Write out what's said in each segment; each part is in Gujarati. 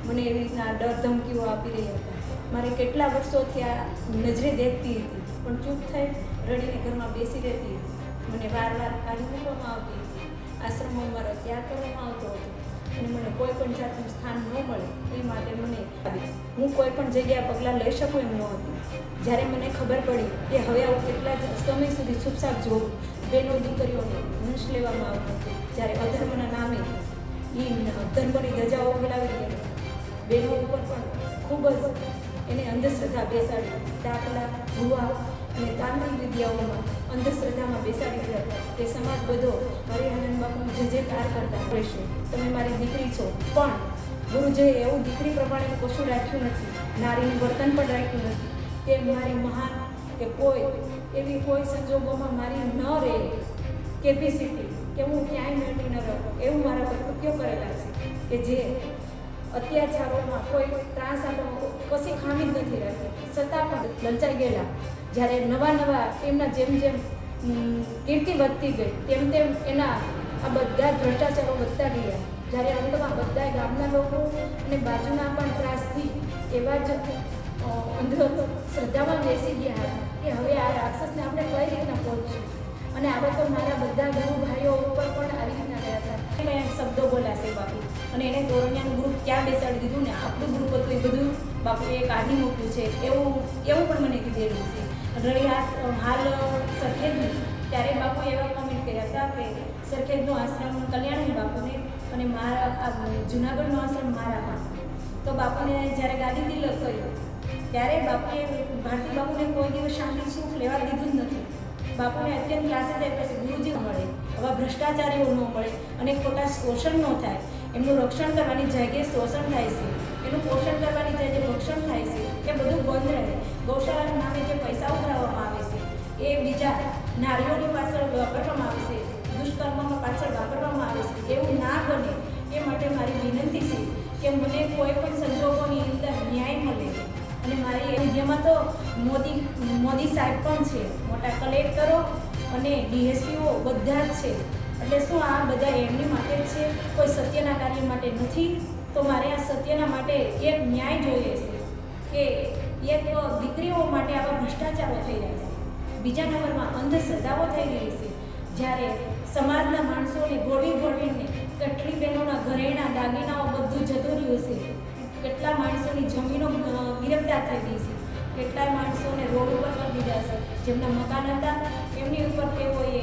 મને એવી રીતના ડર ધમકીઓ આપી રહ્યા હતા. મારે કેટલા વર્ષોથી આ નજરે દેખતી હતી, પણ ચૂપ થઈ રડીને ઘરમાં બેસી રહેતી હતી. મને વાર કાઢી મૂકવામાં આવતી હતી. આશ્રમમાં મારો ત્યાગ કરવામાં આવતો હતો અને મને કોઈ પણ જાતનું સ્થાન ન મળે એ માટે મને હું કોઈ પણ જગ્યાએ પગલાં લઈ શકું એમ ન હતું. જ્યારે મને ખબર પડી કે હવે આવું કેટલા સમય સુધી ચૂપચાપ જોવું, બહેનો દીકરીઓને વંશ લેવામાં આવતો હતો, જ્યારે અધર્મના નામે એ ધર્મની ધજાઓ ફેલાવી ગઈ, બહેનો ઉપર પણ ખૂબ જ એને અંધશ્રદ્ધા બેસાડી, દાખલા ભૂવા અને તાંત્રિક વિદ્યાઓમાં અંધશ્રદ્ધામાં બેસાડી દીધા. તે સમાજ બધો હરિહરન બાપુનું જયકાર કરતા રહેશે. તમે મારી દીકરી છો, પણ ગુરુજીએ એવું દીકરી પ્રમાણે કશું રાખ્યું નથી, નારીનું વર્તન પણ રાખ્યું નથી. તે મારી મહાન કે કોઈ એવી કોઈ સંજોગોમાં મારી ન રહે કેપેસિટી કે હું ક્યાંય મેળવી ન રહું એવું મારા પર કૃત્યો કરેલા છે કે જે અત્યાચારોમાં કોઈ ત્રાસ આપવામાં કશી ખામી જ નથી રહેતી, છતાં પણ લલચાઈ ગયેલા. જ્યારે નવા એમના જેમ કીર્તિ વધતી ગઈ તેમ એના આ બધા ભ્રષ્ટાચારો વધતા ગયા. જ્યારે અંતમાં બધા ગામના લોકો અને બાજુના પણ ત્રાસથી એવા જ અંધશ્રદ્ધામાં બેસી ગયા હતા કે હવે આ રાક્ષસને આપણે કઈ રીતના પહોંચશું. અને આવા તો મારા બધા ગુરુ ભાઈઓ ઉપર પણ આવી રીતના ગયા હતા. મેં શબ્દો બોલાશે બાપુ, અને એને તોરણિયાનું ગ્રુપ ક્યાં બેસાડી દીધું ને આપણું ગ્રુપ હતું એ બધું બાપુએ કાઢી મૂક્યું છે એવું પણ મને કીધેલું છે. રહી હાલ સરખેજની, ત્યારે બાપુએ એવા કોમેન્ટ કર્યા હતા કે સરખેજનો આશ્રમ કલ્યાણી બાપુને અને મારા જુનાગઢનો આશ્રમ મારામાં. તો બાપુને જ્યારે ગાદી તિલક કર્યું ત્યારે બાપુએ ભારતી બાપુને કોઈ દિવસ શાંતિ સુખ લેવા દીધું જ નથી. બાપુને અત્યંત ક્લાસીસ આપ્યા છે, ગુરુજી મળે, આવા ભ્રષ્ટાચારીઓ ન મળે અને ખોટા શોષણ ન થાય. એમનું રક્ષણ કરવાની જગ્યાએ શોષણ થાય છે, એનું પોષણ કરવાની જગ્યાએ ભક્ષણ થાય છે, એ બધું બંધ રહે. ગૌશાળાના નામે જે પૈસા ઉઘરાવવામાં આવે છે એ બીજા નારીઓની પાછળ વાપરવામાં આવે છે, દુષ્કર્મમાં પાછળ વાપરવામાં આવે છે. એવું ના બને એ માટે મારી વિનંતી છે કે મને કોઈ પણ સંજોગોની અંદર ન્યાય મળે. અને મારી એ વિદ્યામાં તો મોદી સાહેબ પણ છે, મોટા કલેક્ટરો અને ડીએસપીઓ બધા જ છે. એટલે શું આ બધા એમની માટે જ છે, કોઈ સત્યના કાર્ય માટે નથી? તો મારે આ સત્યના માટે એક ન્યાય જોઈએ છે કે એક દીકરીઓ માટે આવા ભ્રષ્ટાચારો થઈ રહ્યા છે. બીજા નંબરમાં અંધશ્રદ્ધાઓ થઈ રહી છે. જ્યારે સમાજના માણસોને ગોળવીને કેટલી બહેનોના ઘરેણા દાગીનાઓ બધું જતું રહ્યું છે, કેટલા માણસોની જમીનો ગિરફતાર થઈ ગઈ છે, કેટલાય માણસોને રોડ ઉપર કરી દીધા છે. જેમના મકાન હતા એમની ઉપર તેઓએ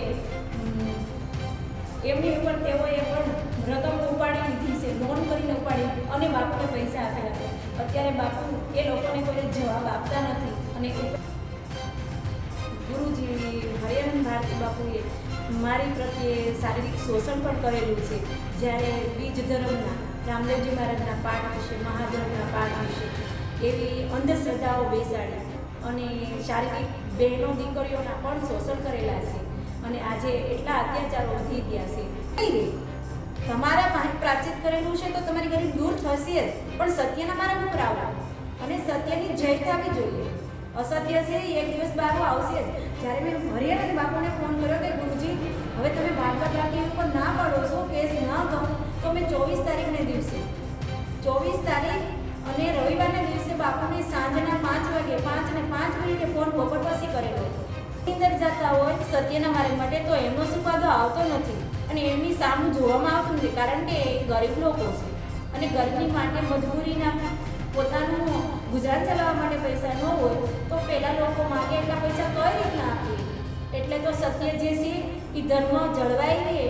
પણ રકમ ઉપાડી લીધી છે, લોન કરીને ઉપાડી અને બાપુને પૈસા આપેલા છે. અત્યારે બાપુ એ લોકોને કોઈ જવાબ આપતા નથી. અને ગુરુજી હરિહરન ભારતી બાપુએ મારી પ્રત્યે શારીરિક શોષણ પણ કરેલું છે. જ્યારે બીજ ધર્મના રામદેવજી મહારાજના પાઠ વિશે, મહાધર્મના પાઠ વિશે એવી અંધશ્રદ્ધાઓ બેસાડી અને શારીરિક બહેનો દીકરીઓના પણ શોષણ કરેલા છે. અને આજે એટલા અત્યાચારો વધી ગયા છે. તમારા માહિત પ્રાચિત કરેલું છે તો તમારી ઘરે દૂર થશે જ, પણ સત્યના મારા ઉપર આવવું અને સત્યની જય થવી જોઈએ. અસત્ય છે એક દિવસ બહાર આવશે જ. જ્યારે મેં હરિહરન બાપુને ફોન કર્યો કે ગુરુજી હવે તમે ભાગવત રામજી ઉપર ના પડો છો, કેસ ના કહો, તો મેં 24 તારીખને દિવસે 24 તારીખ અને રવિવારના દિવસે બાપુને સાંજના 5 વાગે 5 અને 5 મિનિટે ફોન બપોર પછી કરેલો હતો. અંદર જતા હોય સત્યના માર્ગ માટે તો એમનો સુકાદો આવતો નથી અને એમની સામું જોવામાં આવતું નથી, કારણ કે એ ગરીબ લોકો છે અને ગરીબની માટે મજબૂરીના પોતાનું ગુજરાન ચલાવવા માટે પૈસા ન હોય તો પહેલાં લોકો માગે એટલા પૈસા કઈ રીતના આપે. એટલે તો સત્ય જે છે એ ધર્મ જળવાઈ રહે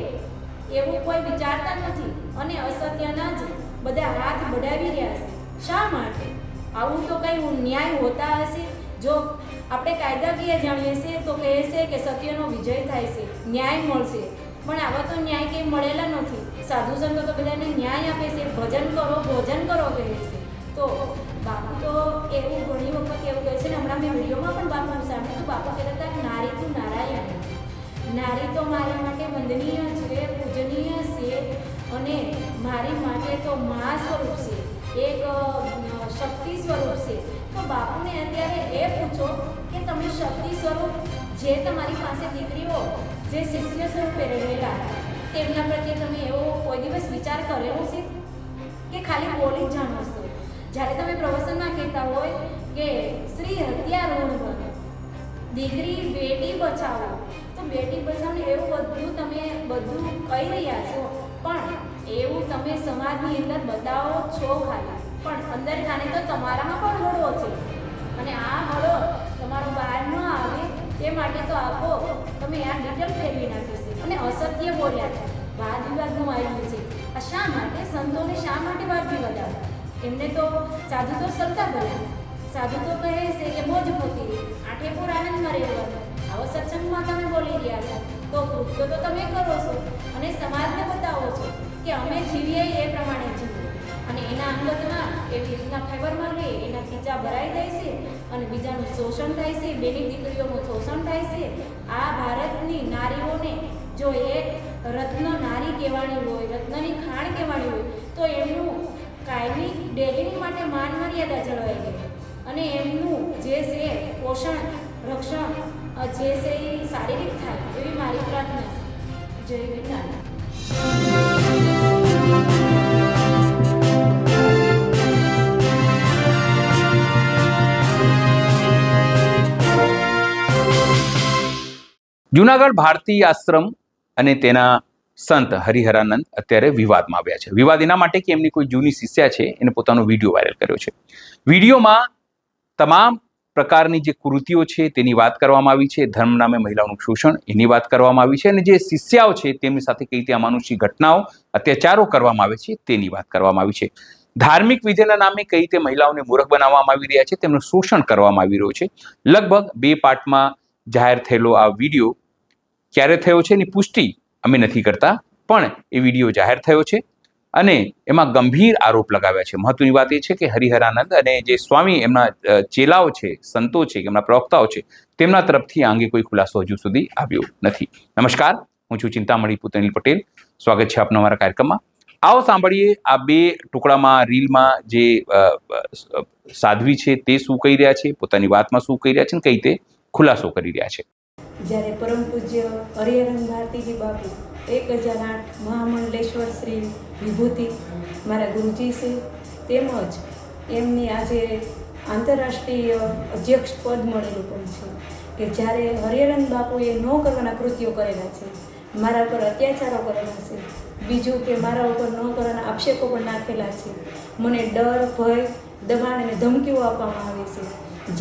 એવું કોઈ વિચારતા નથી અને અસત્યના જ બધા હાથ બઢાવી રહ્યા છે. શા માટે આવું? તો કંઈ ન્યાય હોતા હશે? જો આપણે કાયદાકીય જાણીએ છીએ તો કહે છે કે સત્યનો વિજય થાય છે, ન્યાય મળશે, પણ આવા તો ન્યાય કંઈ મળેલા નથી. સાધુ સંતો તો બધાને ન્યાય આપે છે, ભજન કરો ભોજન કરો કહે છે. તો બાપુ તો એવું ઘણી વખત એવું કહે છે ને, હમણાં મેં વિડીયોમાં પણ બાપુનું સાંભળ્યું, બાપુ કહેતા હતા નારી તું નારાયણ, નારી તો મારા માટે વંદનીય છે, પૂજનીય છે અને મારી માટે તો મા સ્વરૂપ છે, એક શક્તિ સ્વરૂપ છે. તો બાપુને અત્યારે એ પૂછો કે તમે શક્તિ સ્વરૂપ જે તમારી પાસે દીકરીઓ જે શિષ્ય સ્વરૂપે રહેલા તેમના પ્રત્યે તમે એવો કોઈ દિવસ વિચાર કરેલો છે કે ખાલી બોલી જ જાણો છો? જ્યારે તમે પ્રવચનમાં કહેતા હોય કે સ્ત્રી હત્યા ઋણ બને, દીકરી બેટી બચાવો, તો બેટી બચાવો એવું બધું કહી રહ્યા છો, પણ એવું તમે સમાજની અંદર બતાવો છો ખાલી, પણ અંદર ખાને તો તમારામાં પણ હળવો છે, અને આ હળો તમારો બહાર ન આવે તે માટે તો આપો તમે આ ડિટેલ ફેરવી નાખી છે અને અસત્ય બોલ્યા છે, વાદ વિવાદનું આવ્યું છે. આ શા માટે સંતોને શા માટે વાદ વિવાદ આવ્યા? એમને તો સાધુ તો સત્તા બોલ્યા, સાધુ તો કહે છે કે મોજ પોતી આઠેપુર આનંદમાં રહેવાનું. આવો સત્સંગમાં તમે બોલી રહ્યા છો તો કૃત્યો તો તમે કરો છો અને સમાજને બતાવો છો કે અમે જીવીએ એ પ્રમાણે જીવો, અને એના અંગતમાં એવી રીતના ફેવરમાં રહે, એના ખીચા ભરાઈ જાય છે અને બીજાનું શોષણ થાય છે, બેની દીકરીઓનું શોષણ થાય છે. આ ભારતની નારીઓને જો એક રત્ન નારી કહેવાની હોય, રત્નની ખાણ કહેવાની હોય, તો એમનું કાયમી ડેલીની માટે માન મર્યાદા જળવાઈ ગઈ અને એમનું જે છે પોષણ રક્ષણ જે છે એ શારીરિક થાય એવી મારી પ્રાર્થના છે. જય વિજ્ઞાન. જૂનાગઢ ભારતી આશ્રમ અને તેના સંત હરિહરાનંદ અત્યારે વિવાદમાં આવ્યા છે. વિવાદ એના માટે કે એમની કોઈ જૂની શિષ્યા છે એને પોતાનો વિડીયો વાયરલ કર્યો છે. વિડીયોમાં તમામ પ્રકારની જે કૃતિઓ છે તેની વાત કરવામાં આવી છે, ધર્મ નામે મહિલાઓનું શોષણ એની વાત કરવામાં આવી છે, અને જે શિષ્યાઓ છે તેમની સાથે કઈ રીતે અમાનુષી ઘટનાઓ અત્યાચારો કરવામાં આવે છે તેની વાત કરવામાં આવી છે. ધાર્મિક વિધિના નામે કઈ રીતે મહિલાઓને મૂર્ખ બનાવવામાં આવી રહ્યા છે, તેમનું શોષણ કરવામાં આવી રહ્યું છે. લગભગ 2 પાર્ટમાં જાહેર થયેલો આ વિડીયો ક્યારે થયો છે એની પુષ્ટિ અમે નથી કરતા, પણ એ વિડીયો જાહેર થયો છે અને એમાં ગંભીર આરોપ લગાવ્યા છે. મહત્વની વાત એ છે કે હરિહરાનંદ અને જે સ્વામી એમના ચેલાઓ છે, સંતો છે, એમના પ્રવક્તાઓ છે, તેમના તરફથી આ અંગે કોઈ ખુલાસો હજુ સુધી આવ્યો નથી. નમસ્કાર, હું છું ચિંતામણી પુતનિલ પટેલ. સ્વાગત છે આપનો અમારા કાર્યક્રમમાં. આવો સાંભળીએ આ 2 ટુકડામાં રીલમાં જે સાધ્વી છે તે શું કહી રહ્યા છે, પોતાની વાતમાં શું કહી રહ્યા છે અને કઈ રીતે ખુલાસો કરી રહ્યા છે. જ્યારે પરમ પૂજ્ય હરિહરાનંદ ભારતીજી બાપુ 1008 મહામંડલેશ્વર શ્રી વિભૂતિ મારા ગુરુજી છે, તેમજ એમની આજે આંતરરાષ્ટ્રીય અધ્યક્ષ પદ મળેલું પણ છે, કે જ્યારે હરિહરાનંદ બાપુએ ન કરવાના કૃત્યો કરેલા છે, મારા પર અત્યાચારો કરેલા છે, બીજું કે મારા ઉપર ન કરવાના આક્ષેપો પણ નાખેલા છે, મને ડર ભય દબાણ અને ધમકીઓ આપવામાં આવે છે.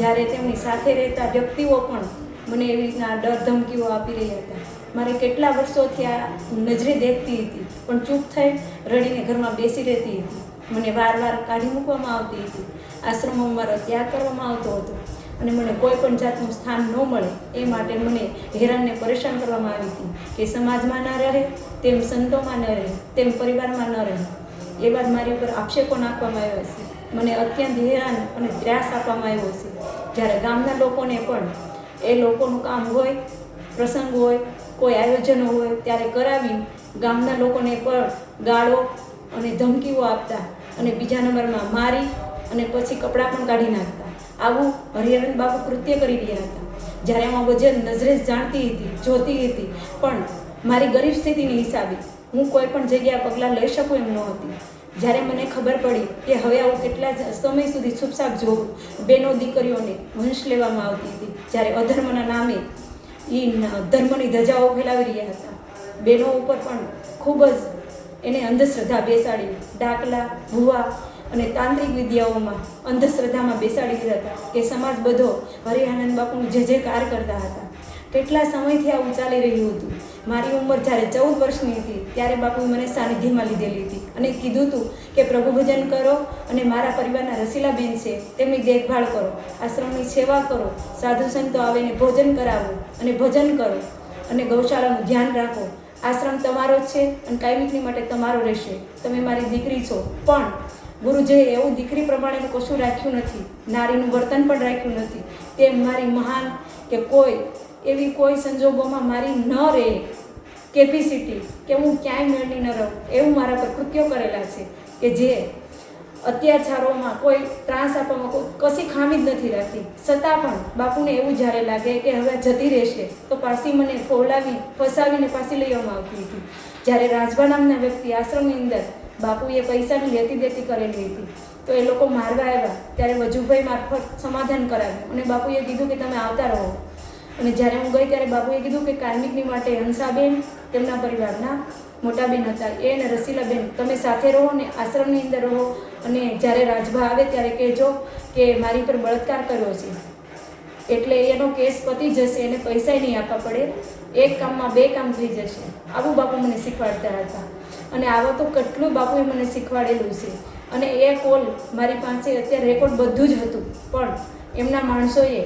જ્યારે તેમની સાથે રહેતા વ્યક્તિઓ પણ મને એવી રીતના ડર ધમકીઓ આપી રહ્યા હતા. મારે કેટલા વર્ષોથી આ નજરે દેખતી હતી, પણ ચૂપ થઈ રડીને ઘરમાં બેસી રહેતી હતી. મને વારવાર કાઢી મૂકવામાં આવતી હતી, આશ્રમમાં મારો ત્યાગ કરવામાં આવતો હતો અને મને કોઈ પણ જાતનું સ્થાન ન મળે એ માટે મને હેરાનને પરેશાન કરવામાં આવી હતી, કે સમાજમાં ન રહે, તેમ સંતોમાં ન રહે, તેમ પરિવારમાં ન રહે. એ બાદ મારી ઉપર આક્ષેપો નાખવામાં આવ્યા છે, મને અત્યંત હેરાન અને ત્રાસ આપવામાં આવ્યો છે. જ્યારે ગામના લોકોને પણ એ લોકોનું કામ હોય, પ્રસંગ હોય, કોઈ આયોજનો હોય ત્યારે કરાવી ગામના લોકોને પણ ગાળો અને ધમકીઓ આપતા અને બીજા નંબરમાં મારી અને પછી કપડાં પણ કાઢી નાખતા. આવું હરિહરાનંદ બાપુ કૃત્ય કરી રહ્યા હતા. જ્યારે આમાં વજન નજરે જાણતી હતી, જોતી હતી, પણ મારી ગરીબ સ્થિતિની હિસાબે હું કોઈ પણ જગ્યાએ પગલાં લઈ શકું એમ નહોતી. જ્યારે મને ખબર પડી કે હવે આવું કેટલા સમય સુધી ચૂપચાપ જોવું, બેનો દીકરીઓને વંશ લેવામાં આવતી હતી, જ્યારે અધર્મના નામે એ ધર્મની ધજાઓ ફેલાવી રહ્યા હતા. બેનો ઉપર પણ ખૂબ જ એને અંધશ્રદ્ધા બેસાડી, ડાકલા ભૂવા અને તાંત્રિક વિદ્યાઓમાં અંધશ્રદ્ધામાં બેસાડી દીધા હતા, કે સમાજ બધો હરિહરાનંદ બાપુનું જે જે કાર કરતા હતા. કેટલા સમયથી આવું ચાલી રહ્યું હતું. મારી ઉંમર જ્યારે 14 વર્ષની હતી ત્યારે બાપુએ મને સાનિધ્યમાં લીધેલી હતી અને કીધું હતું કે પ્રભુ ભજન કરો અને મારા પરિવારના રસીલાબેન છે તેમની દેખભાળ કરો, આશ્રમની સેવા કરો, સાધુ સંતો આવીને ભોજન કરાવો અને ભજન કરો અને ગૌશાળાનું ધ્યાન રાખો. આશ્રમ તમારો જ છે અને કાયમિકની માટે તમારો રહેશે. તમે મારી દીકરી છો. પણ ગુરુજીએ એવું દીકરી પ્રમાણેનું કશું રાખ્યું નથી, નારીનું વર્તન પણ રાખ્યું નથી. તે મારી મહાન કે કોઈ એવી કોઈ સંજોગોમાં મારી ન રહે કેપેસિટી કે હું ક્યાંય મેળવી ન રહું એવું મારા પર કૃત્યો કરેલા છે, કે જે અત્યાચારોમાં કોઈ ત્રાસ આપવામાં કોઈ કશી ખામી જ નથી રાખી. છતાં પણ બાપુને એવું જ્યારે લાગે કે હવે જતી રહેશે તો પાછી મને ફોલાવી ફસાવીને પાછી લઈ આવવામાં આવતી હતી. જ્યારે રાજભા નામના વ્યક્તિ આશ્રમની અંદર બાપુએ પૈસાની લેતી દેતી કરેલી હતી, તો એ લોકો મારવા આવ્યા ત્યારે વજુભાઈ મારફત સમાધાન કરાવ્યું અને બાપુએ કીધું કે તમે આવતા રહો. અને જ્યારે હું ગઈ ત્યારે બાપુએ કીધું કે કાર્મિકની માટે હંસાબેન તેમના પરિવારના મોટાબેન હતા એ અને રસીલાબેન તમે સાથે રહો ને આશ્રમની અંદર રહો અને જ્યારે રાજભા આવે ત્યારે કહેજો કે મારી પર બળાત્કાર કર્યો છે એટલે એનો કેસ પતી જશે, એને પૈસા નહીં આપવા પડે, એક કામમાં બે કામ થઈ જશે. આવું બાપુ મને શીખવાડતા હતા અને આવો તો કેટલું બાપુએ મને શીખવાડેલું છે. અને એ કોલ મારી પાસે અત્યારે રેકોર્ડ બધું જ હતું, પણ એમના માણસોએ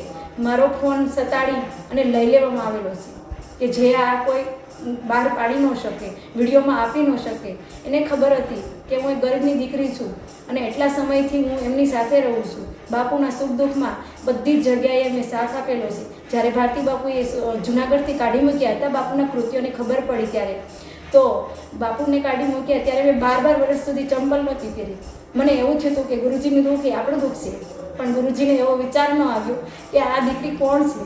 મારો ફોન સતાડી અને લઈ લેવામાં આવેલો છે કે જે આ કોઈ બહાર પાડી ન શકે, વિડીયોમાં આપી ન શકે. એને ખબર હતી કે હું એક ગરીબની દીકરી છું અને એટલા સમયથી હું એમની સાથે રહું છું. બાપુના સુખ દુઃખમાં બધી જ જગ્યાએ મેં સાથ આપેલો છે. જ્યારે ભારતી બાપુએ જુનાગઢથી કાઢી મૂક્યા હતા, બાપુના કૃત્યોને ખબર પડી ત્યારે તો બાપુને કાઢી મૂક્યા ત્યારે મેં 12 વર્ષ સુધી ચંપલ નહોતી પહેરી. મને એવું થયું હતું કે ગુરુજીનું દુઃખ એ આપણું દુઃખ છે, પણ ગુરુજીને એવો વિચાર ન આવ્યો કે આ દીકરી કોણ છે.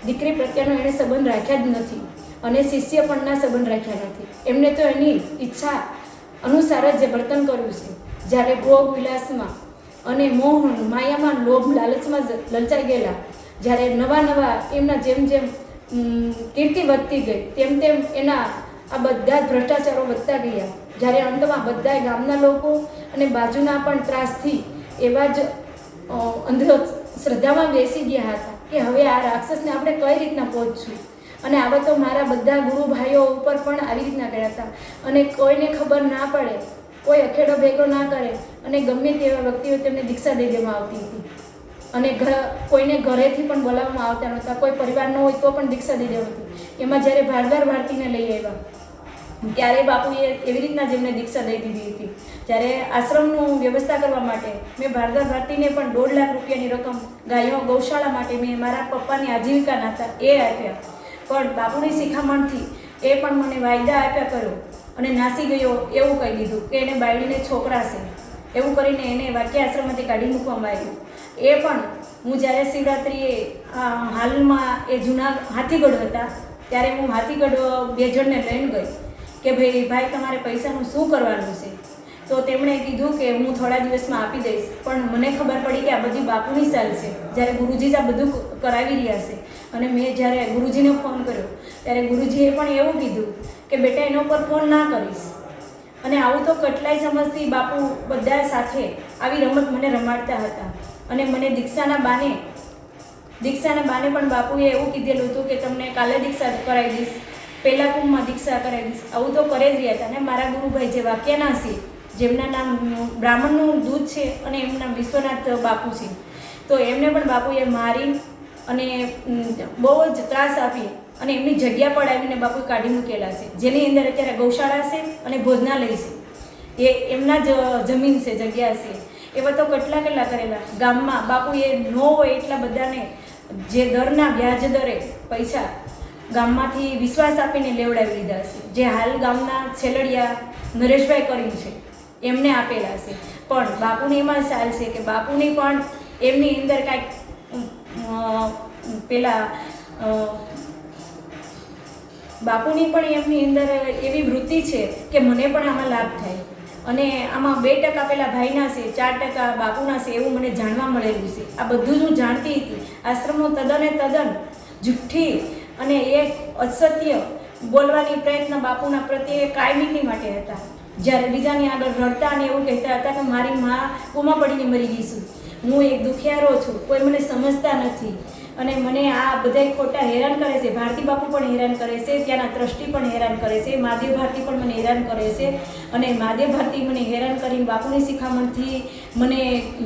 દીકરી પ્રત્યેનો એણે સંબંધ રાખ્યા જ નથી અને શિષ્ય પણના સંબંધ રાખ્યા નથી. એમને તો એની ઈચ્છા અનુસાર જ જે વર્તન કર્યું છે. જ્યારે ભોગ વિલાસમાં અને મોહન માયામાં લોભ લાલચમાં લલચાઈ ગયેલા, જ્યારે નવા એમના જેમ જેમ કીર્તિ વધતી ગઈ તેમ તેમ એના આ બધા જ ભ્રષ્ટાચારો વધતા ગયા. જ્યારે અંતમાં બધા ગામના લોકો અને બાજુના પણ ત્રાસથી એવા જ અંધશ્રદ્ધામાં બેસી ગયા હતા કે હવે આ રાક્ષસને આપણે કઈ રીતના પહોંચશું. અને આવા તો મારા બધા ગુરુ ભાઈઓ ઉપર પણ આવી રીતના ગયા હતા અને કોઈને ખબર ના પડે, કોઈ અખેડો ભેગો ના કરે અને ગમે તેવા વ્યક્તિઓ તેમને દીક્ષા દઈ દેવામાં આવતી હતી. અને કોઈને ઘરેથી પણ બોલાવવામાં આવતા નહોતા, કોઈ પરિવાર ન હોય તો પણ દીક્ષા દઈ દેવાતી. એમાં જ્યારે ભારદાર ભારતીને લઈ આવ્યા ત્યારે બાપુએ એવી રીતના જેમને દીક્ષા દઈ દીધી હતી. જ્યારે આશ્રમનું વ્યવસ્થા કરવા માટે મેં ભારદાર ભારતીને પણ 1.5 લાખ રૂપિયાની રકમ ગાયો ગૌશાળા માટે મેં મારા પપ્પાની આજીવિકા નાતા એ આપ્યા. પણ બાપુની શિખામણથી એ પણ મને વાયદા આપ્યા કર્યો અને નાસી ગયો એવું કહી દીધું કે એને બાયડીને છોકરા છે એવું કરીને એને વાક્ય આશ્રમમાંથી કાઢી મૂકવામાં આવ્યું. એ પણ હું જ્યારે શિવરાત્રિએ હાલમાં એ જૂના હાથીગઢ હતા ત્યારે હું હાથીગઢ 2 જણને લઈને ગઈ કે ભાઈ તમારે પૈસાનું શું કરવાનું છે. તો તેમણે કીધું કે હું થોડા દિવસમાં આપી દઈશ. પણ મને ખબર પડી કે આ બધી બાપુની ચાલ છે. જ્યારે ગુરુજી આ બધું કરાવી રહ્યા છે અને મેં જ્યારે ગુરુજીને ફોન કર્યો ત્યારે ગુરુજીએ પણ એવું કીધું કે બેટા એના ઉપર ફોન ના કરીશ. અને આવું તો કેટલાય સમજથી બાપુ બધા સાથે આવી રમત મને રમાડતા હતા. અને મને દીક્ષાના બાને પણ બાપુએ એવું કીધેલું હતું કે તમને કાલે દીક્ષા કરાવી દઈશ, પહેલા કુંભમાં દીક્ષા કરાવી દઈશ. આવું તો કરે જ રહ્યા હતા. અને મારા ગુરુભાઈ જે વાક્યના છે, જેમના નામ બ્રાહ્મણનું દૂધ છે અને એમનું નામ વિશ્વનાથ બાપુ છે, તો એમને પણ બાપુએ મારી અને બહુ જ ત્રાસ આપી અને એમની જગ્યા પર આવીને બાપુએ કાઢી મૂકેલા છે, જેની અંદર અત્યારે ગૌશાળા છે અને ભોજનાલય છે. એ એમના જ જમીન છે, જગ્યા છે. એવા તો કેટલા કરેલા. ગામમાં બાપુએ ન હોય એટલા બધાને જે દરના વ્યાજ દરે પૈસા ગામમાંથી વિશ્વાસ આપીને લેવડાવી લીધા છે. જે હાલ ગામના છેલડિયા નરેશભાઈ કર્યું છે એમને આપેલા છે. પણ બાપુની એમાં ચાલ છે કે બાપુની પણ એમની અંદર કાંઈક બાપુની પણ એમની અંદર એવી વૃત્તિ છે કે મને પણ આમાં લાભ થાય. અને આમાં 2% પેલા ભાઈના છે, 4% બાપુના છે એવું મને જાણવા મળેલું છે. આ બધું જ હું જાણતી હતી. આશ્રમો તદ્દન જુઠ્ઠી અને એક અસત્ય બોલવાની પ્રયત્ન બાપુના પ્રત્યે કાયમીની માટે હતા. જ્યારે બીજાની આગળ રડતા અને એવું કહેતા હતા કે મારી મા કોમા પડીને મરી ગઈ છું, હું એક દુખિયારો છું, કોઈ મને સમજતા નથી અને મને આ બધાય ખોટા હેરાન કરે છે. ભારતી બાપુ પણ હેરાન કરે છે, ત્યાંના ટ્રસ્ટી પણ હેરાન કરે છે, મહાદેવ ભારતી પણ મને હેરાન કરે છે. અને મહાદેવ ભારતી મને હેરાન કરીને બાપુની શિખામણથી મને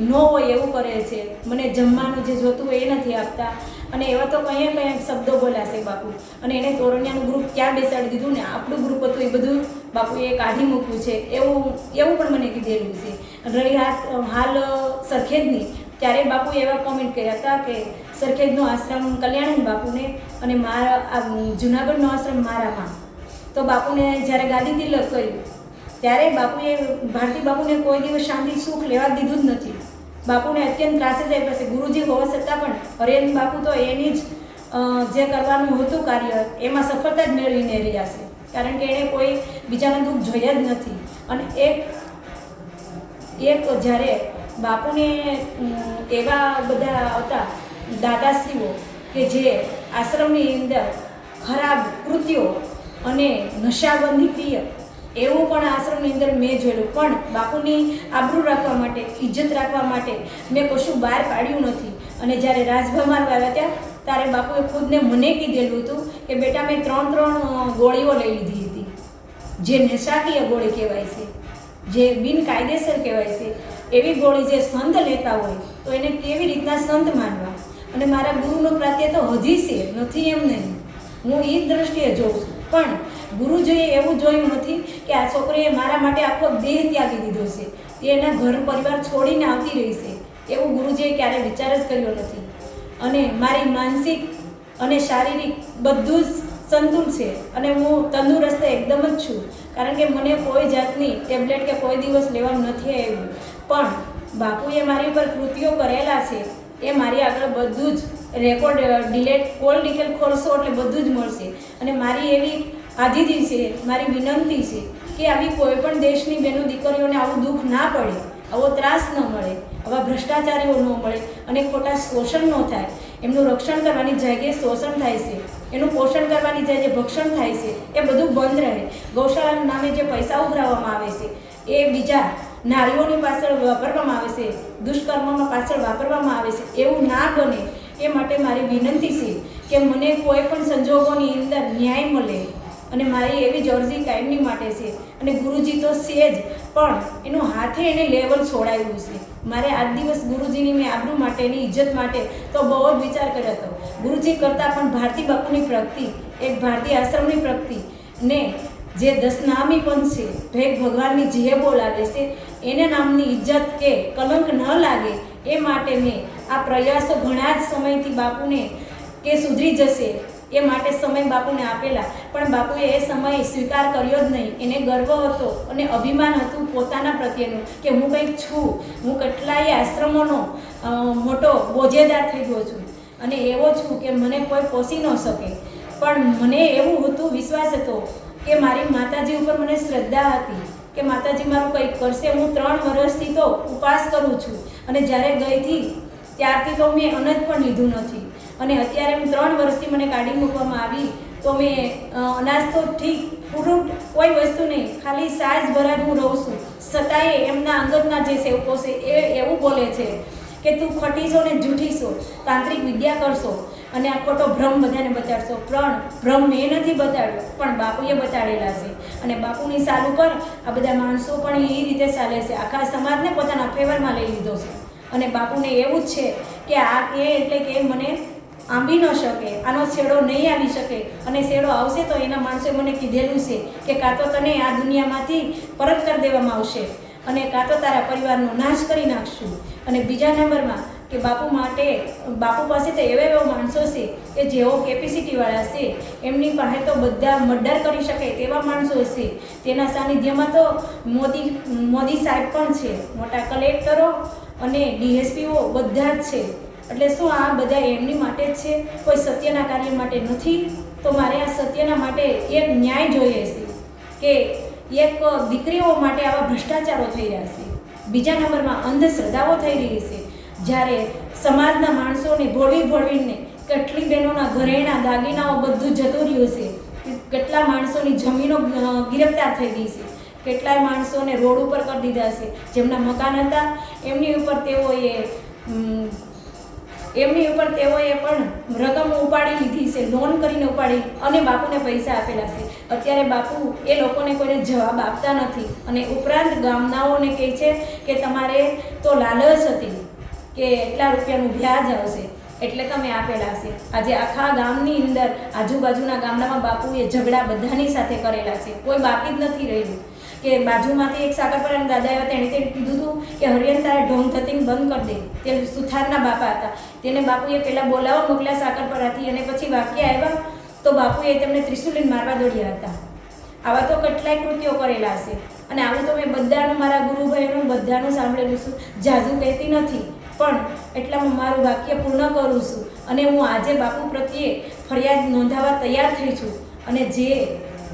ન હોય એવું કરે છે. મને જમવાનું જે જોતું હોય એ નથી આપતા. અને એવા તો કયા શબ્દો બોલાશે બાપુ. અને એને તોરણિયાનું ગ્રુપ ક્યાં બેસાડી દીધું ને આપણું ગ્રુપ હતું એ બધું બાપુએ કાઢી મૂક્યું છે એવું પણ મને કીધેલું છે. રહી હાલ સરખેજની, ત્યારે બાપુએ એવા કોમેન્ટ કર્યા હતા કે સરખેજનો આશ્રમ કલ્યાણન બાપુને અને મારા જુનાગઢનો આશ્રમ મારામાં. તો બાપુને જ્યારે ગાદી તિલક કર્યું ત્યારે બાપુએ ભારતી બાપુને કોઈ દિવસ શાંતિ સુખ લેવા દીધું જ નથી. બાપુને અત્યંત ત્રાસે જ આપ્યા છે. ગુરુજી હોવા છતાં પણ હરિયન બાપુ તો એની જ જે કરવાનું હતું કાર્ય એમાં સફળતા જ મેળવીને રહ્યા છે. કારણ કે એણે કોઈ બીજાના દુઃખ જોયા જ નથી. અને એક જ્યારે બાપુને એવા બધા હતા દાદાશ્રીઓ કે જે આશ્રમની અંદર ખરાબ કૃત્યો અને નશાબંધી પ્રિય એવું પણ આશ્રમની અંદર મેં જોયેલું, પણ બાપુની આબરૂ રાખવા માટે, ઇજ્જત રાખવા માટે મેં કશું બહાર પાડ્યું નથી. અને જ્યારે રાજભવનમાં આવ્યા ત્યારે બાપુએ ખુદને મને કીધેલું હતું કે બેટા મેં 3 ગોળીઓ લઈ લીધી હતી, જે નશાકીય ગોળી કહેવાય છે, જે બિનકાયદેસર કહેવાય છે. એવી ગોળી જે સંત લેતા હોય તો એને કેવી રીતના સંત માનવા. અને મારા ગુરુનો પ્રત્યે તો હજી છે, નથી એમ નહીં, હું એ જ દ્રષ્ટિએ જોઉં છું. પણ ગુરુજીએ એવું જોયું નથી કે આ છોકરીએ મારા માટે આખો દેહ ત્યાગી દીધો છે, એ એના ઘર પરિવાર છોડીને આવતી રહી છે, એવું ગુરુજીએ ક્યારેય વિચાર જ કર્યો નથી. અને મારી માનસિક અને શારીરિક બધું જ સંતુલ છે અને હું તંદુરસ્ત એકદમ જ છું, કારણ કે મને કોઈ જાતની ટેબ્લેટ કે કોઈ દિવસ લેવાનું નથી આવ્યું. પણ બાપુએ મારી ઉપર કૃતિઓ કરેલા છે એ મારી આગળ બધું જ રેકોર્ડ ડિલેટ કોલ ડિટેલ ખોલશો એટલે બધું જ મળશે. અને મારી એવી આદિથી છે, મારી વિનંતી છે કે આવી કોઈ પણ દેશની બહેનો દીકરીઓને આવું દુઃખ ના પડે, આવો ત્રાસ ન મળે, આવા ભ્રષ્ટાચારીઓ ન મળે અને ખોટા શોષણ ન થાય. એમનું રક્ષણ કરવાની જગ્યાએ શોષણ થાય છે, એનું પોષણ કરવાની જગ્યાએ ભક્ષણ થાય છે, એ બધું બંધ રહે. ગૌશાળાના નામે જે પૈસા ઉઘરાવવામાં આવે છે એ બીજા નારીઓની પાછળ વાપરવામાં આવે છે, દુષ્કર્મમાં પાછળ વાપરવામાં આવે છે, એવું ના બને એ માટે મારી વિનંતી છે કે મને કોઈ પણ સંજોગોની અંદર ન્યાય મળે. અને મારી એવી જ અરજી કાયમની માટે છે. અને ગુરુજી તો છે જ, પણ એનું હાથે એને લેવલ છોડાવ્યું છે. મારે આજ દિવસ ગુરુજીની મેં આબરૂ માટેની ઇજ્જત માટે તો બહુ જ વિચાર કર્યો હતો. ગુરુજી કરતાં પણ ભારતી બાપુની પ્રગતિ, એક ભારતીય આશ્રમની પ્રગતિ ને જે 10 નામી પણ છે, ભેગ ભગવાનની જે બોલાવે છે એને નામની ઇજ્જત કે કલંક ન લાગે એ માટે મેં આ પ્રયાસો ઘણા જ સમયથી બાપુને કે સુધરી જશે એ માટે સમય બાપુને આપેલા, પણ બાપુએ એ સમય સ્વીકાર કર્યો જ નહીં. એને ગર્વ હતો અને અભિમાન હતું પોતાના પ્રત્યેનું કે હું કંઈક છું, હું કેટલાય આશ્રમોનો મોટો બોજેદાર થઈ ગયો છું અને એવો છું કે મને કોઈ પોષી ન શકે. પણ મને એવું હતું, વિશ્વાસ હતો કે મારી માતાજી ઉપર મને શ્રદ્ધા હતી કે માતાજી મારું કંઈક કરશે. હું 3 વર્ષથી તો ઉપવાસ કરું છું અને જ્યારે ગઈથી ત્યારથી તો મેં અનાજ પણ લીધું નથી. અને અત્યારે હું 3 વર્ષથી મને કાઢી મૂકવામાં આવી તો મેં અનાજ તો ઠીક, ફ્રૂટ કોઈ વસ્તુ નહીં, ખાલી સાજ ભરા હું રહું છું. છતાંય એમના અંગતના જે સેવકો છે એ એવું બોલે છે કે તું ખટીશો ને જૂઠીશો, તાંત્રિક વિદ્યા કરશો અને આ ખોટો ભ્રમ બધાને બતાડશો. પણ ભ્રમ મેં નથી બતાડ્યો, પણ બાપુએ બતાડેલા છે. અને બાપુની સાલ ઉપર આ બધા માણસો પણ એ રીતે ચાલે છે, આખા સમાજને પોતાના ફેવરમાં લઈ લીધો છે. અને બાપુને એવું જ છે કે આ કે એટલે કે મને આંબી ન શકે, આનો છેડો નહીં આવી શકે, અને છેડો આવશે તો એના માણસોએ મને કીધેલું છે કે કાં તો તને આ દુનિયામાંથી પરત કરી દેવામાં આવશે અને કાં તો તારા પરિવારનો નાશ કરી નાખશું. અને બીજા નંબરમાં કે બાપુ પાસે તો એવા માણસો છે કે જેઓ કેપેસિટીવાળા છે, એમની પાસે તો બધા મર્ડર કરી શકે તેવા માણસો છે. તેના સાનિધ્યમાં તો મોદી સાહેબ પણ છે, મોટા કલેક્ટરો અને ડીએસપીઓ બધા જ છે. એટલે શું આ બધા એમની માટે જ છે, કોઈ સત્યના કાર્ય માટે નથી? તો મારે આ સત્યના માટે એક ન્યાય જોઈએ છે કે એક દીકરીઓ માટે આવા ભ્રષ્ટાચારો થઈ રહ્યા છે. બીજા નંબરમાં અંધશ્રદ્ધાઓ થઈ રહી છે. જ્યારે સમાજના માણસોને ભોળવીને કેટલી બહેનોના ઘરેણા દાગીનાઓ બધું જતું રહ્યું છે, કેટલા માણસોની જમીનો ગિરફ્તાર થઈ ગઈ છે, કેટલાય માણસોને રોડ ઉપર કરી દીધા છે. જેમના મકાન હતા એમની ઉપર તેઓએ પણ રકમ ઉપાડી લીધી છે, લોન કરીને ઉપાડી અને બાપુને પૈસા આપેલા છે. અત્યારે બાપુ એ લોકોને કોઈને જવાબ આપતા નથી. અને ઉપરાંત ગામનાઓને કહે છે કે તમારે તો લાલચ હતી કે એટલા રૂપિયાનું વ્યાજ આવશે એટલે તમે આપેલા છે. આજે આખા ગામની અંદર આજુબાજુના ગામડામાં બાપુએ ઝઘડા બધાની સાથે કરેલા છે, કોઈ બાકી જ નથી રહ્યું. કે બાજુમાંથી એક સાકરપરાના દાદા આવ્યા, તેણે કીધું હતું કે હરિયન તારે ઢોંગ થતી બંધ કરી દે. તે સુથારના બાપા હતા, તેને બાપુએ પહેલાં બોલાવવા મોકલ્યા સાકરપરાથી, અને પછી વાક્ય આવ્યા તો બાપુએ તેમને ત્રિશુલીને મારવા દોડ્યા હતા. આવા તો કેટલાય કૃત્યો કરેલા છે. અને આવું તો મેં બધાનું, મારા ગુરુભાઈનું બધાનું સાંભળેલું છું. જાજુ કહેતી નથી, પણ એટલામાં મારું વાક્ય પૂર્ણ કરું છું. અને હું આજે બાપુ પ્રત્યે ફરિયાદ નોંધાવવા તૈયાર થઈ છું. અને જે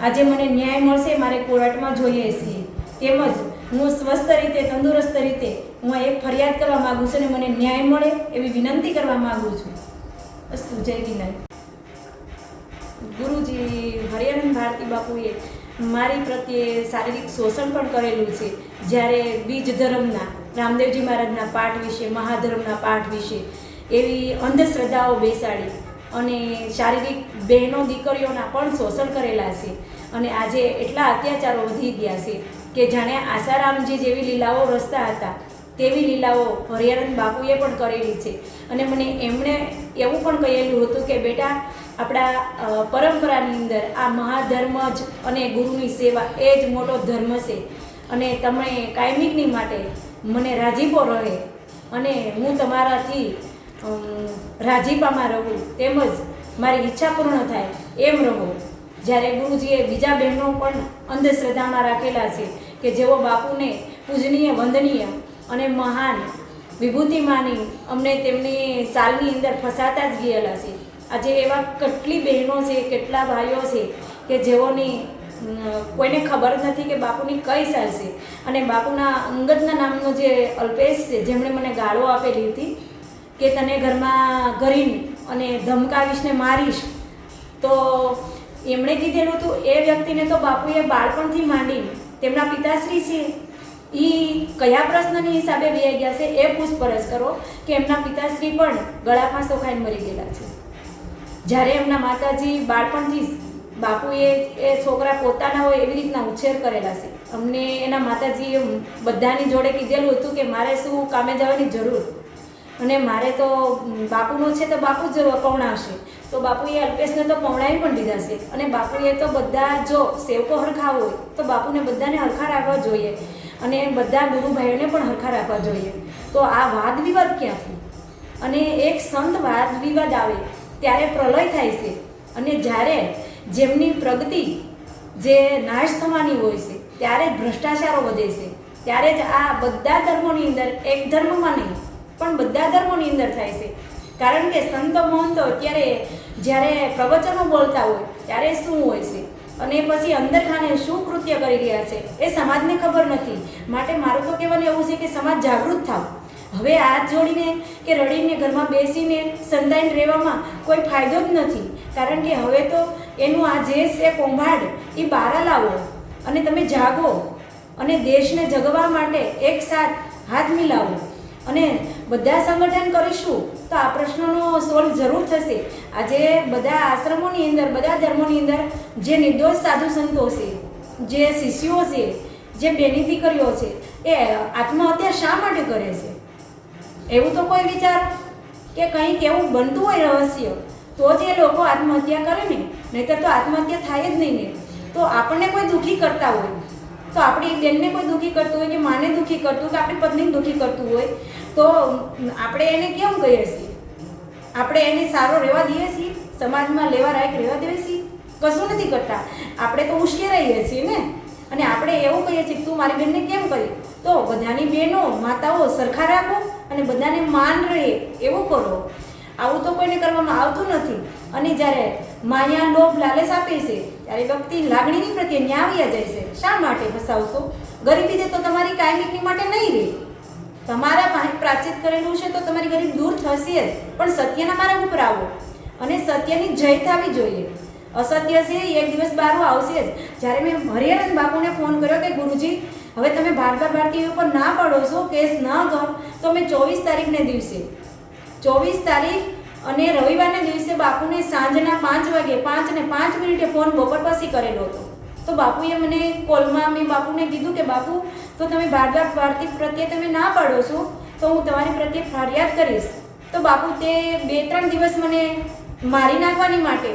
આજે મને ન્યાય મળશે મારે કોર્ટમાં જોઈએ છીએ. તેમજ હું સ્વસ્થ રીતે તંદુરસ્ત રીતે હું એક ફરિયાદ કરવા માગું છું અને મને ન્યાય મળે એવી વિનંતી કરવા માગું છું. અસ્તુ. જય ગિરનાર. ગુરુજી હરિયાનંદ ભારતી બાપુએ મારી પ્રત્યે શારીરિક શોષણ પણ કરેલું છે. જ્યારે બીજ ધર્મના રામદેવજી મહારાજના પાઠ વિશે, મહાધર્મના પાઠ વિશે એવી અંધશ્રદ્ધાઓ બેસાડી અને શારીરિક બહેનો દીકરીઓના પણ શોષણ કરેલા છે. અને આજે એટલા અત્યાચારો વધી ગયા છે કે જાણે આસારામજી જેવી લીલાઓ રચતા હતા તેવી લીલાઓ હરિયાનંદ બાપુએ પણ કરેલી છે. અને મને એમણે એવું પણ કહેલું હતું કે બેટા, આપણા પરંપરાની અંદર આ મહાધર્મ જ અને ગુરુની સેવા એ જ મોટો ધર્મ છે. અને તમે કાયમિકની માટે મને રાજીપો રહે અને હું તમારાથી રાજીપામાં રહું, તેમજ મારી ઈચ્છા પૂર્ણ થાય એમ રહો. જ્યારે ગુરુજીએ બીજા બહેનો પણ અંધશ્રદ્ધામાં રાખેલા છે કે જેઓ બાપુને પૂજનીય, વંદનીય અને મહાન વિભૂતિમાની અમને તેમની સાલની અંદર ફસાતા જ ગયેલા છે. આજે એવા કેટલી બહેનો છે, કેટલા ભાઈઓ છે કે જેઓની કોઈને ખબર જ નથી કે બાપુની કઈ સાલ છે. અને બાપુના અંગતના નામનો જે અલ્પેશ છે, જેમણે મને ગાળો આપેલી હતી કે તને ઘરમાં કરીને અને ધમકાવીશ ને મારીશ, તો એમણે કીધેલું હતું એ વ્યક્તિને તો બાપુએ બાળપણથી માંડીને તેમના પિતાશ્રી છે એ કયા પ્રશ્નની હિસાબે વ્યાઈ ગયા છે એ પૂછપરછ કરો કે એમના પિતાશ્રી પણ ગળા ફાંસો ખાઈને મરી ગયેલા છે. જ્યારે એમના માતાજી બાળપણથી બાપુએ એ છોકરા પોતાના હોય એવી રીતના ઉછેર કરેલા છે. અમને એના માતાજીએ બધાની જોડે કીધેલું હતું કે મારે શું કામે જવાની જરૂર, અને મારે તો બાપુનો છે તો બાપુ જ પવણાવશે. તો બાપુએ અલ્પેશને તો પવણાવી પણ દીધા છે. અને બાપુએ તો બધા, જો સેવકો હરખા હોય તો બાપુને બધાને હરખા રાખવા જોઈએ અને બધા ગુરુભાઈઓને પણ હરખા રાખવા જોઈએ. તો આ વાદ વિવાદ ક્યાંથી? અને એક સંત વાદ વિવાદ આવે ત્યારે પ્રલય થાય છે. અને જ્યારે જેમની પ્રગતિ જે નાશ થવાની હોય છે ત્યારે જ ભ્રષ્ટાચારો વધે છે. ત્યારે જ આ બધા ધર્મોની અંદર, એક ધર્મમાં નહીં પણ બધા ધર્મોની અંદર થાય છે. કારણ કે સંતો મહંતો અત્યારે જ્યારે પ્રવચનો બોલતા હોય ત્યારે શું હોય છે અને પછી અંદરખાને શું કૃત્ય કરી રહ્યા છે એ સમાજને ખબર નથી. માટે મારું તો કહેવાનું એવું છે કે સમાજ જાગૃત થાવ. હવે હાથ જોડીને કે રડીને ઘરમાં બેસીને સંતાઈને રહેવામાં કોઈ ફાયદો જ નથી. કારણ કે હવે તો એનું આ જે છે કૌભાંડ એ બહાર લાવો અને તમે જાગો અને દેશને જગવા માટે એકસાથ હાથ મિલાવો અને બધા સંગઠન કરીશું તો આ પ્રશ્નનો સોલ્વ જરૂર થશે. આજે બધા આશ્રમોની અંદર, બધા ધર્મોની અંદર જે નિર્દોષ સાધુ સંતો છે, જે શિષ્યો છે, જે બેની દીકરીઓ છે, એ આત્મહત્યા શા માટે કરે છે? એવું તો કોઈ વિચાર કે કંઈક એવું બનતું હોય રહસ્ય તો જ એ લોકો આત્મહત્યા કરે ને, નહીંતર તો આત્મહત્યા થાય જ નહીં ને. તો આપણને કોઈ દુઃખી કરતા હોય, તો આપણી બેનને કોઈ દુઃખી કરતું હોય કે માને દુઃખી કરતું કે આપણી પત્નીને દુઃખી કરતું હોય તો આપણે એને કેમ કહીએ છીએ? આપણે એને સારો રહેવા દઈએ છીએ? સમાજમાં લેવા લાયક રહેવા દઈએ છીએ? કશું નથી કરતા. આપણે તો ઉશ્કેરાઈએ છીએ ને. અને આપણે એવું કહીએ છીએ તું મારી બેનને કેમ કરી? તો બધાની બહેનો, માતાઓ સરખા રાખો અને બધાને માન રહે એવું કરો. આવું તો કોઈને કરવામાં આવતું નથી. અને જ્યારે માયા, લોભ, લાલચ આપે છે ત્યારે વ્યક્તિ લાગણીની પ્રત્યે ન્યાવ્યા જાય છે. શા માટે ફસાવશો? ગરીબી દે તો તમારી કાયમિકની માટે નહીં રહે. તમારા પાસે પ્રાચિત કરેલું છે તો તમારી ગરીબ દૂર થશે જ. પણ સત્યના માર્ગ ઉપર આવો અને સત્યની જય થવી જોઈએ. અસત્ય છે એક દિવસ બહાર આવશે જ. જ્યારે મેં હરિયાનંદ બાપુને ફોન કર્યો કે ગુરુજી હવે તમે ભારતી ઉપર ના પાડો છો, કેસ ના કર, તો મેં 24 તારીખને દિવસે 24 તારીખ અને રવિવારના દિવસે બાપુને સાંજના 5 વાગે 5:05 ફોન બપોર પછી કરેલો હતો. તો બાપુએ મને કોલમાં મેં બાપુને કીધું કે બાપુ તો તમે ભારતી પ્રત્યે તમે ના પાડો છો તો હું તમારી પ્રત્યે ફરિયાદ કરીશ. તો બાપુ તે 2-3 દિવસ મને મારી નાખવાની માટે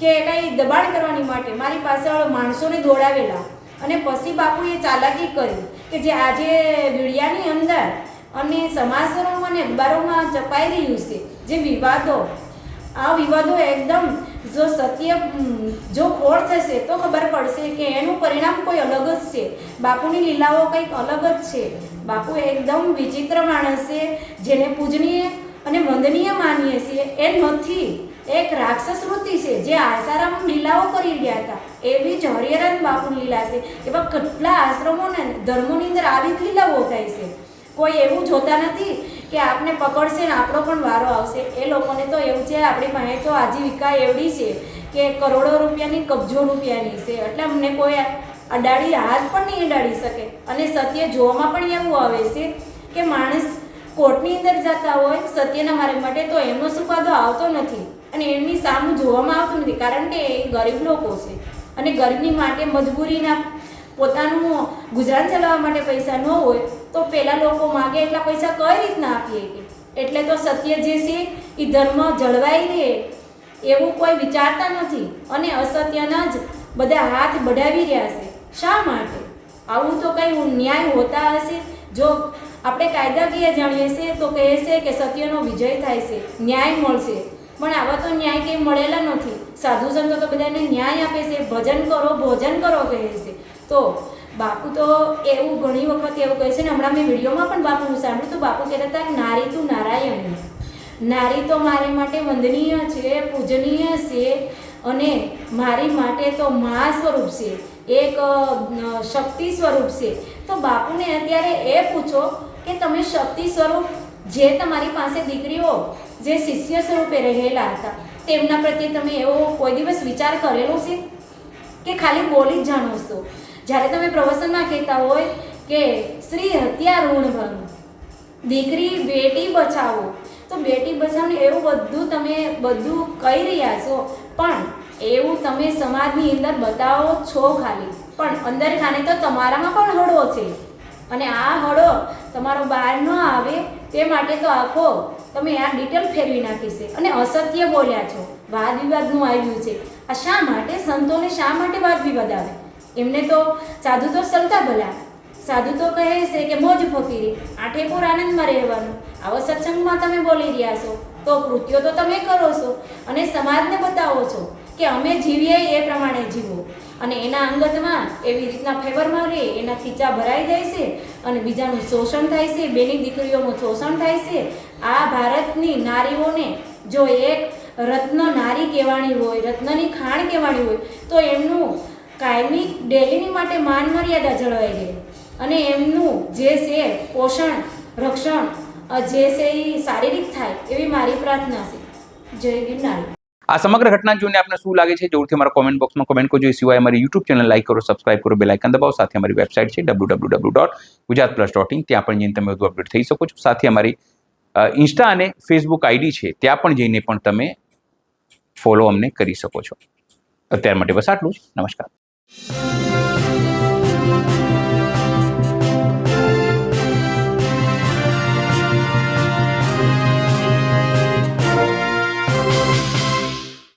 કે કંઈ દબાણ કરવાની માટે મારી પાછળ માણસોને દોડાવેલા. અને પછી બાપુએ ચાલાકી કરી કે જે આજે વીડિયાની અંદર અને સમાચારોમાં અને અખબારોમાં છપાઈ રહ્યું છે જે વિવાદો, આ વિવાદો એકદમ જો સત્ય જો ખોળ થશે તો ખબર પડશે કે એનું પરિણામ કોઈ અલગ જ છે. બાપુની લીલાઓ કંઈક અલગ જ છે. બાપુ એકદમ વિચિત્ર માણસ છે જેને પૂજનીય અને વંદનીય માનીએ છીએ એ નથી. એક રાક્ષસ વૃત્તિ છે જે આસારામ લીલાઓ કરી રહ્યા હતા એવી જ હરિહરાન બાપુની લીલા છે. એવા કેટલા આશ્રમો ને ધર્મોની અંદર આવી જ લીલાઓ થાય છે. કોઈ એવું જોતા નથી કે આપને પકડશે ને આપણો પણ વારો આવશે. એ લોકોને તો એવું છે આપણી પાસે તો આજીવિકા એવડી છે કે કરોડો રૂપિયાની કબજો રૂપિયાની છે એટલે અમને કોઈ અડાડી હાથ પણ નહીં અડાડી શકે. અને સત્ય જોવામાં પણ એવું આવે છે કે માણસ કોર્ટની અંદર જતા હોય સત્યના માર્ગ માટે તો એમનો સુકાદો આવતો નથી અને એમની સામું જોવામાં આવતું નથી, કારણ કે એ ગરીબ લોકો છે અને ગરીબની માટે મજબૂરીના પોતાનું ગુજરાન ચલાવવા માટે પૈસા ન હોય તો પેલા લોકો માગે એટલા પૈસા કઈ રીતના આપીએ કે. એટલે તો સત્ય જે છે એ ધર્મ જળવાઈ રહે એવું કોઈ વિચારતા નથી અને અસત્યના જ બધા હાથ બઢાવી રહ્યા છે. શા માટે? આવું તો કંઈ ન્યાય હોતા હશે? જો આપણે કાયદાકીય જાણીએ છીએ તો કહે છે કે સત્યનો વિજય થાય છે, ન્યાય મળશે, પણ આવા તો ન્યાય કંઈ મળેલા નથી. સાધુ સંતો તો બધાને ન્યાય આપે છે, ભજન કરો ભોજન કરો કહે છે. તો બાપુ તો એવું ઘણી વખત એવું કહે છે ને, હમણાં મેં વિડીયોમાં પણ બાપુનું સાંભળ્યું તો બાપુ કહેતા હતા કે નારી તું નારાયણી. નારી તો મારી માટે વંદનીય છે, પૂજનીય છે અને મારી માટે તો મહા સ્વરૂપ છે, એક શક્તિ સ્વરૂપ છે. તો બાપુને અત્યારે એ પૂછો કે તમે શક્તિ સ્વરૂપ જે તમારી પાસે દીકરીઓ જે શિષ્ય સ્વરૂપે રહેલા હતા તેમના પ્રત્યે તમે એવો કોઈ દિવસ વિચાર કરેલો છે કે ખાલી બોલી જ જાણો છો? જ્યારે તમે પ્રવચનમાં કહેતા હોય કે સ્ત્રી હત્યા ઋણ ભંગ, દીકરી બેટી બચાવો, તો બેટી બચાવને એવું બધું કહી રહ્યા છો, પણ એવું તમે સમાજની અંદર બતાવો છો ખાલી, પણ અંદર ખાને તો તમારામાં પણ હળો છે અને આ હળો તમારો બહાર ન આવે તે માટે તો આખો તમે આ ડિટેલ ફેરવી નાખી છે અને અસત્ય બોલ્યા છો. વાદ વિવાદનું આવ્યું છે. આ શા માટે? સંતોને શા માટે વાદ વિવાદ આવે? એમને તો સાધુ તો સલતા ભલા, સાધુ તો કહે છે કે મોજ ફકીરી, આઠેપોર આનંદમાં રહેવાનું. આવો સત્સંગમાં તમે બોલી રહ્યા છો તો કૃત્યો તો તમે કરો છો અને સમાજને બતાવો છો કે અમે જીવીએ એ પ્રમાણે જીવો અને એના અંગતમાં એવી રીતના ફેવરમાં રહે, એના ખીચા ભરાઈ જાય છે અને બીજાનું શોષણ થાય છે, બેની દીકરીઓનું શોષણ થાય છે. આ ભારતની નારીઓને જો એક રત્ન નારી કહેવાની હોય, રત્નની ખાણ કહેવાની હોય તો એમનું કાયમી ડેલીની માટે માન મર્યાદા જળવાઈ રહે અને એમનું જે છે પોષણ રક્ષણ જે છે એ શારીરિક થાય એવી મારી પ્રાર્થના છે. જય ગિરનારી. આ સમગ્ર ઘટના જોઈને આપને શું લાગે છે જરૂરથી અમારા કોમેન્ટ બોક્સમાં કોમેન્ટ કરજો. એ સિવાય અમારી યુટ્યુબ ચેનલ લાઈક કરો, સબસ્ક્રાઇબ કરો, બેલ આઇકન દબાવો. સાથે અમારી વેબસાઇટ છે www.gujaratplus.in, ત્યાં પણ જઈને તમે વધુ અપડેટ થઈ શકો છો. સાથે અમારી ઇન્સ્ટા અને ફેસબુક આઈડી છે, ત્યાં પણ જઈને પણ તમે ફોલો અમને કરી શકો છો. અત્યાર માટે બસ આટલું જ. નમસ્કાર.